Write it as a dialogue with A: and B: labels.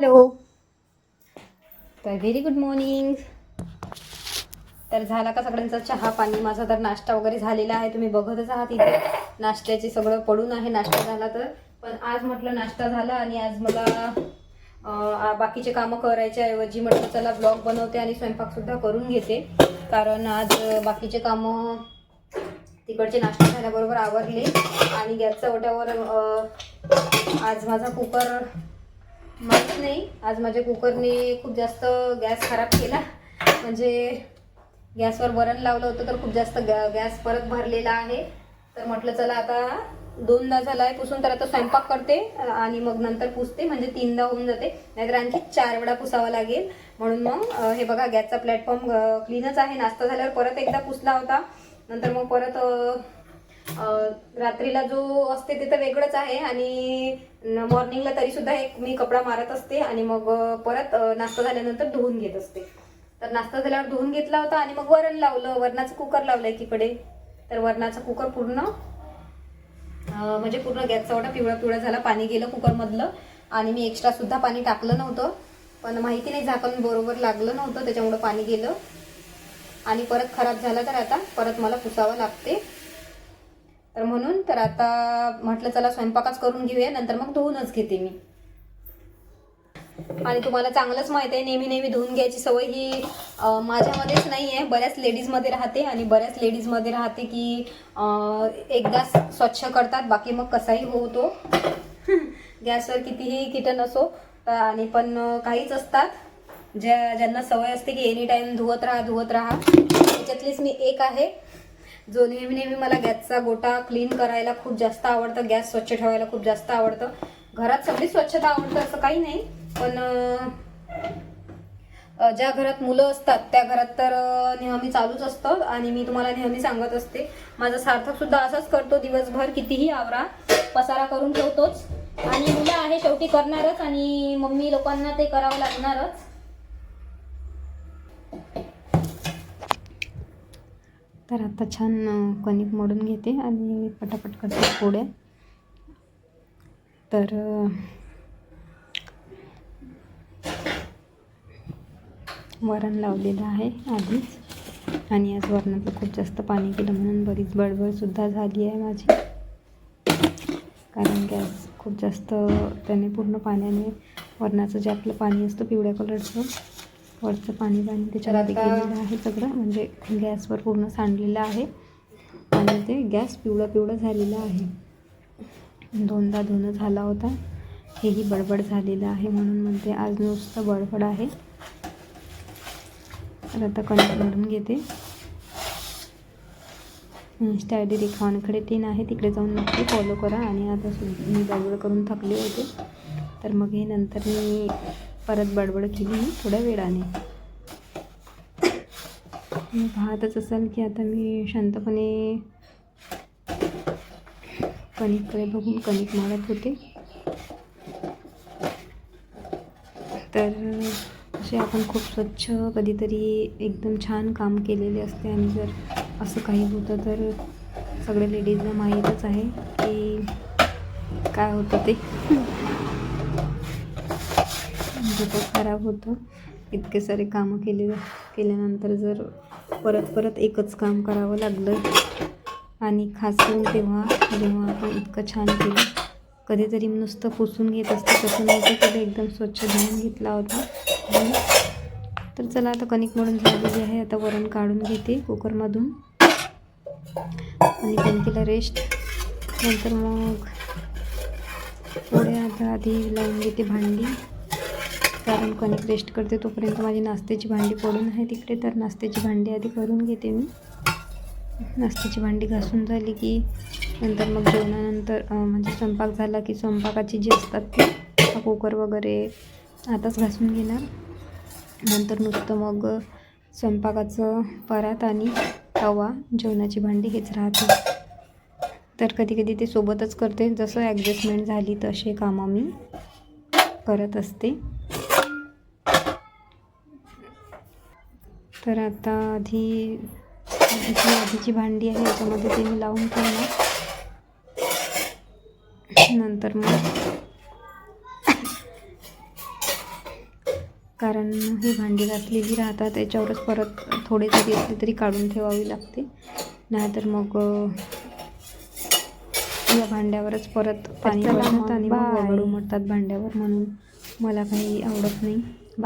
A: Hello, तर very good morning. तर झाला का सगळ्यांचा चहा पाणी? माझा तर नाश्ता वगैरे झालेला आहे, तुम्ही बघतच आहात. इथे नाश्त्याचे सगळं पडून आहे. नाश्ता झाला तर पण आज म्हटलं नाश्ता झाला आणि आज मला बाकीचे कामं करायच्या ऐवजी म्हटलं चला ब्लॉग बनवते आणि स्वयंपाकसुद्धा करून घेते. कारण आज बाकीचे कामं तिकडचे नाश्ता झाल्याबरोबर आवरले आणि गॅसच्या ओट्यावर आज माझा कुकर माहीत नाही, आज माझ्या कुकरने खूप जास्त गॅस खराब केला. म्हणजे गॅसवर वरण लावलं होतं तर खूप जास्त गॅस परत भरलेला आहे. तर म्हटलं चला आता 2दा झाला आहे पुसून, तर आता स्वयंपाक करते आणि मग नंतर पुसते, म्हणजे 3दा होऊन जाते. नाहीतर आणखी 4 वेळा पुसावा लागेल. म्हणून मग हे बघा गॅसचा प्लॅटफॉर्म क्लीनच आहे. नाश्ता झाल्यावर परत एकदा पुसला होता, नंतर मग परत रात्रीला जो असते ते तर वेगळंच आहे आणि मॉर्निंगला तरीसुद्धा एक मी कपडा मारत असते आणि मग परत नाश्ता झाल्यानंतर धुवून घेत असते. तर नाश्ता झाल्यावर धुवून घेतला होता आणि मग वरण लावलं, वरणाचं कुकर लावलं एकीकडे. तर वरणाचा कुकर पूर्ण म्हणजे पूर्ण गॅसचा ओटा पिवळा पिवळा झाला, पाणी गेलं कुकरमधलं. आणि मी एक्स्ट्रासुद्धा पाणी टाकलं नव्हतं, पण माहिती नाही झाकण बरोबर लागलं नव्हतं, त्याच्यामुळं पाणी गेलं आणि परत खराब झाला. तर आता परत मला पुसावं लागते. तर म्हणून तर आता म्हटलं चला स्वयंपाकच करून घेऊया, नंतर मग धुवूनच घेते मी. आणि तुम्हाला चांगलंच माहिती आहे, नेहमी नेहमी धुवून घ्यायची सवय ही माझ्यामध्येच नाही आहे, बऱ्याच लेडीजमध्ये राहते. आणि बऱ्याच लेडीजमध्ये राहते की एकदा स्वच्छ करतात, बाकी मग कसाही होतो. गॅसवर कितीही कीटन असो आणि पण काहीच असतात ज्यांना सवय असते की एनी टाईम धुवत राहा. त्याच्यातलीच मी एक आहे, जो नेहमी मला गॅसचा गोटा क्लीन करायला खूप जास्त आवडतं, गॅस स्वच्छ ठेवायला खूप जास्त आवडतं. घरात सगळी स्वच्छता आवडतं असं काही नाही, पण ज्या घरात मुलं असतात त्या घरात तर नेहमी चालूच असतं. आणि मी तुम्हाला नेहमी सांगत असते, माझा सार्थक सुद्धा असंच करतो, दिवसभर कितीही आवरा पसारा करून ठेवतोच. आणि मुलं आहे शेवटी करणारच आणि मम्मी लोकांना ते करावं लागणारच. तर आता छान कणिक मळून घेते आणि पटापट करते पोळ्या. तर वरण लावलेलं आहे आधीच आणि आज वरणाचं खूप जास्त पाणी गेलं म्हणून बरीच बडबडसुद्धा झाली आहे माझी. कारण गॅस खूप जास्त त्याने पूर्ण पाण्याने वरणाचं जे आपलं पाणी असतं पिवळ्या कलरचं वरचं पाणी त्याच्यामध्ये गेलेलं आहे सगळं, म्हणजे गॅसवर पूर्ण सांडलेलं आहे आणि ते गॅस पिवळं झालेलं आहे. 2दा धुणं झाला होता, हेही बडबड झालेलं आहे, म्हणून म्हणते आज नुसतं बडबड आहे. तर आता कणिक मळून घेते. इंस्टा ID रेखा वानखडे 3 आहे, तिकडे जाऊन नक्की फॉलो करा. आणि आता मी बडबड करून थकले होते, तर मग हे नंतर मी परत बडबड केली थोड्या वेळाने. मी पाहतच असाल की आता मी शांतपणे कणिककडे बघून कणिक मळत होते. तर असे आपण खूप स्वच्छ कधीतरी एकदम छान काम केलेले असते आणि जर असं काही होतं तर सगळ्या लेडीजला माहीतच आहे की काय होतं ते. डोकं खराब होतं इतके सारे कामं केल्यानंतर जर परत एकच काम करावं लागलं. आणि खास करून जेव्हा आपण इतकं छान केलं, कधीतरी नुसतं पुसून घेत असते, तसं नव्हतं केलं, एकदम स्वच्छ धुवून घेतला होता. तर चला आता कणिक मळून झालेली आहे. आता वरण काढून घेते कुकरमधून आणि कणकीला रेस्ट. नंतर मग पोळ्या आता आधी लावून घेते भांडी, कारण कणिक रेस्ट करते तोपर्यंत माझी नाश्त्याची भांडी पडून आहे तिकडे. तर नाश्त्याची भांडी आधी करून घेते मी. नाश्त्याची भांडी घासून झाली की नंतर मग जेवणानंतर म्हणजे स्वयंपाक झाला की स्वयंपाकाची जी असतात ती कुकर वगैरे आताच घासून घेणार. नंतर नुसतं मग स्वयंपाकाचं परात आणि तवा, जेवणाची भांडी हेच राहते. तर कधी ते सोबतच करते, जसं ॲडजस्टमेंट झाली तसे कामं मी करत असते. तर आता आधीची भांडी आहे याच्यामध्ये ते मी लावून ठेवणार. नंतर मग कारण ही भांडी घातलेली राहतात, त्याच्यावरच परत थोडे जरी असले तरी काढून ठेवावी लागते, नाहीतर मग या भांड्यावरच परत पाणी पडतात आणि मग वगळ उमटतात भांड्यावर, म्हणून मला काही आवडत नाही.